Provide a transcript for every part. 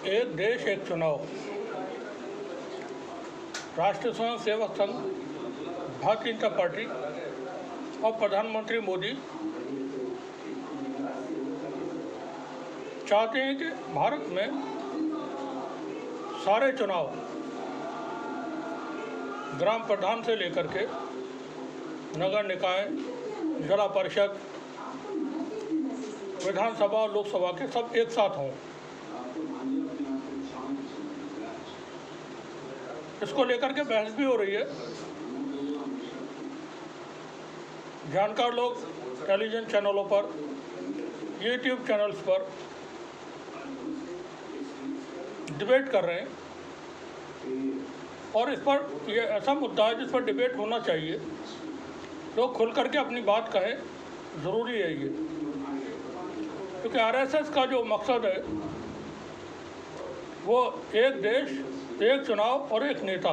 एक देश एक चुनाव। राष्ट्रीय स्वयं सेवक संघ, भारतीय जनता पार्टी और प्रधानमंत्री मोदी चाहते हैं कि भारत में सारे चुनाव ग्राम प्रधान से लेकर के नगर निकाय, जिला परिषद, विधानसभा और लोकसभा के सब एक साथ हों। इसको लेकर के बहस भी हो रही है। जानकार लोग टेलीविज़न चैनलों पर, यूट्यूब चैनल्स पर डिबेट कर रहे हैं और इस पर यह ऐसा मुद्दा है जिस पर डिबेट होना चाहिए। लोग खुल करके अपनी बात कहें, ज़रूरी है ये, क्योंकि आरएसएस का जो मकसद है वो एक देश, एक चुनाव और एक नेता।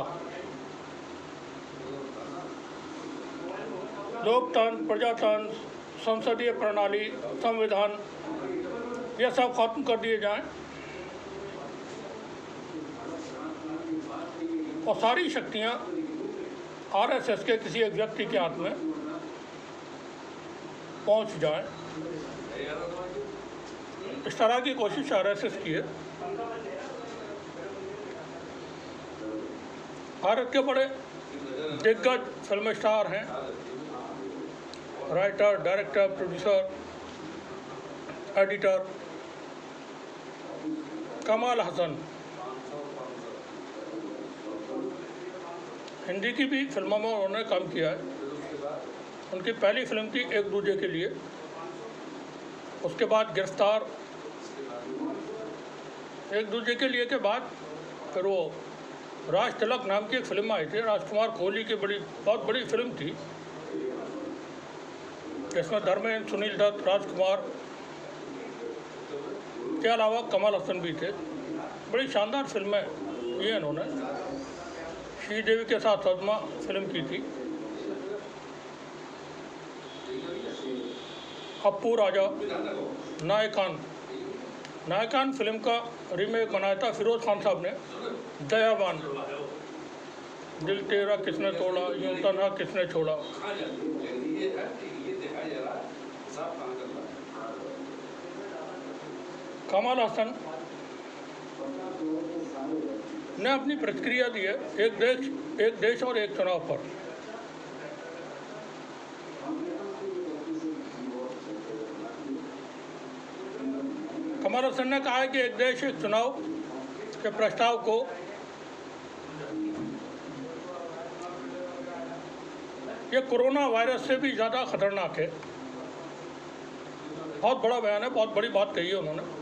लोकतंत्र, प्रजातंत्र, संसदीय प्रणाली, संविधान, ये सब खत्म कर दिए जाएं और सारी शक्तियां आरएसएस के किसी एक व्यक्ति के हाथ में पहुंच जाएं। इस तरह की कोशिश आरएसएस की है। भारत के बड़े दिग्गज फिल्म स्टार हैं, राइटर, डायरेक्टर, प्रोड्यूसर, एडिटर कमाल हसन। हिंदी की भी फिल्मों में उन्होंने काम किया है। उनकी पहली फिल्म थी एक दूजे के लिए, उसके बाद गिरफ्तार, एक दूजे के लिए के बाद फिर वो राज तिलक नाम की एक फिल्म आई थी, राजकुमार कोहली की बहुत बड़ी फिल्म थी, जिसमें धर्मेंद्र, सुनील दत्त, राजकुमार के अलावा कमल हसन भी थे। बड़ी शानदार फिल्में ये इन्होंने श्रीदेवी के साथ सदमा फिल्म की थी। अप्पू राजा, नायकान फिल्म का रीमेक बनाया था फिरोज खान साहब ने। दयावान, दिल तेरा किसने तोड़ा, यूं तन्हा किसने छोड़ा। कमल हसन ने अपनी प्रतिक्रिया दी है एक देश और एक चुनाव पर। कमल हसन ने कहा है कि एक देश एक चुनाव के प्रस्ताव को ये कोरोना वायरस से भी ज़्यादा खतरनाक है। बहुत बड़ा बयान है, बहुत बड़ी बात कही है उन्होंने।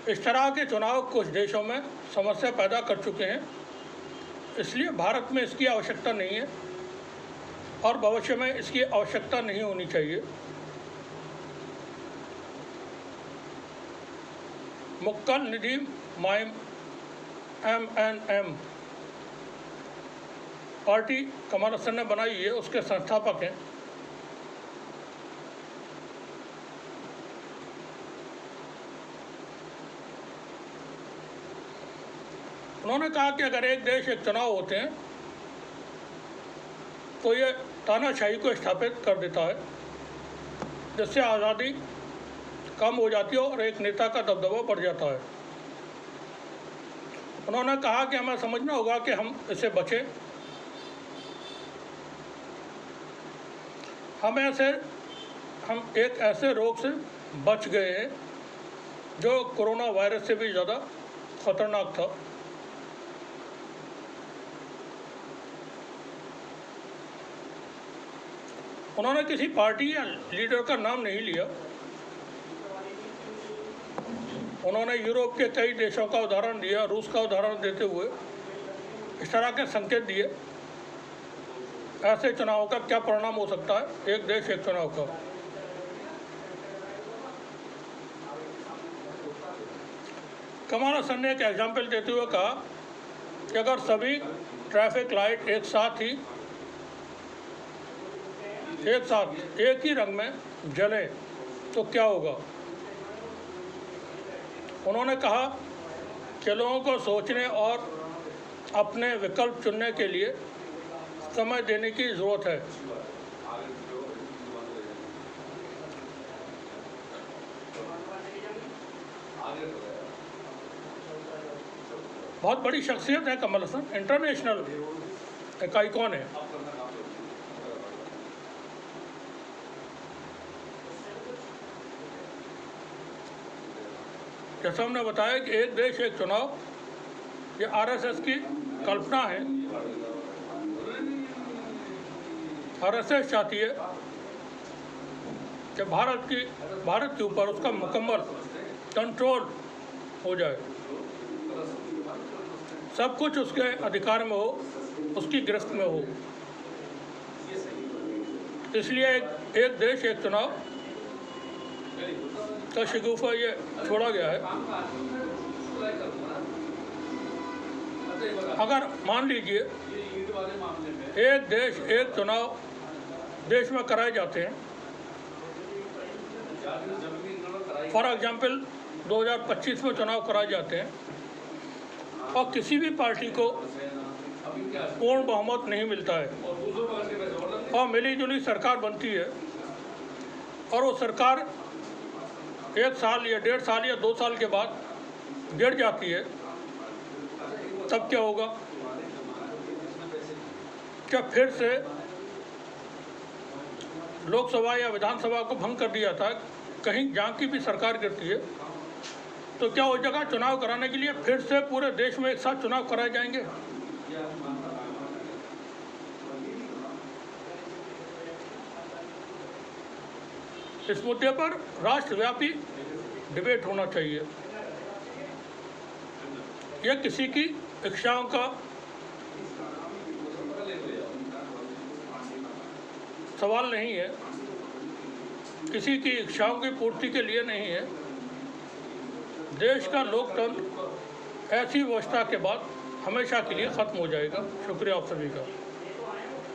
इस तरह के चुनाव कुछ देशों में समस्या पैदा कर चुके हैं, इसलिए भारत में इसकी आवश्यकता नहीं है और भविष्य में इसकी आवश्यकता नहीं होनी चाहिए। मुक्कल निधि mime MNM party Kamal Haasan ने बनाई है, उसके संस्थापक हैं। उन्होंने कहा कि अगर एक देश एक चुनाव होते हैं तो ये तानाशाही को स्थापित कर देता है, जिससे आज़ादी कम हो जाती है और एक नेता का दबदबा बढ़ जाता है। उन्होंने कहा कि हमें समझना होगा कि हम इससे बचें। हम एक ऐसे रोग से बच गए हैं जो कोरोना वायरस से भी ज़्यादा खतरनाक था। उन्होंने किसी पार्टी या लीडर का नाम नहीं लिया। उन्होंने यूरोप के कई देशों का उदाहरण दिया, रूस का उदाहरण देते हुए इस तरह के संकेत दिए ऐसे चुनाव का क्या परिणाम हो सकता है, एक देश एक चुनाव का। कमल हसन ने एक एग्जाम्पल देते हुए कहा कि अगर सभी ट्रैफिक लाइट एक साथ एक ही रंग में जले तो तो क्या होगा। उन्होंने कहा कि लोगों को सोचने और अपने विकल्प चुनने के लिए समय देने की ज़रूरत है। बहुत बड़ी शख्सियत है कमल हसन, इंटरनेशनल एक आइकॉन है। जैसा हमने बताया कि एक देश एक चुनाव, ये आरएसएस की कल्पना है। आरएसएस चाहती है कि भारत के ऊपर उसका मुकम्मल कंट्रोल हो जाए, सब कुछ उसके अधिकार में हो, उसकी गिरफ्त में हो। इसलिए एक देश एक चुनाव का शगुफ़ा ये छोड़ा गया है। अगर मान लीजिए एक देश एक चुनाव देश में कराए जाते हैं, फॉर एग्जाम्पल 2025 में चुनाव कराए जाते हैं और किसी भी पार्टी को पूर्ण बहुमत नहीं मिलता है और मिली जुली सरकार बनती है और वो सरकार 1 साल या 1.5 साल या 2 साल के बाद गिर जाती है, तब क्या होगा। क्या फिर से लोकसभा या विधानसभा को भंग कर दिया था, कहीं जहाँ की भी सरकार गिरती है तो क्या उस जगह चुनाव कराने के लिए फिर से पूरे देश में एक साथ चुनाव कराए जाएंगे। इस मुद्दे पर राष्ट्रव्यापी डिबेट होना चाहिए। यह किसी की इच्छाओं का सवाल नहीं है, किसी की इच्छाओं की पूर्ति के लिए नहीं है। देश का लोकतंत्र ऐसी व्यवस्था के बाद हमेशा के लिए ख़त्म हो जाएगा। शुक्रिया आप सभी का।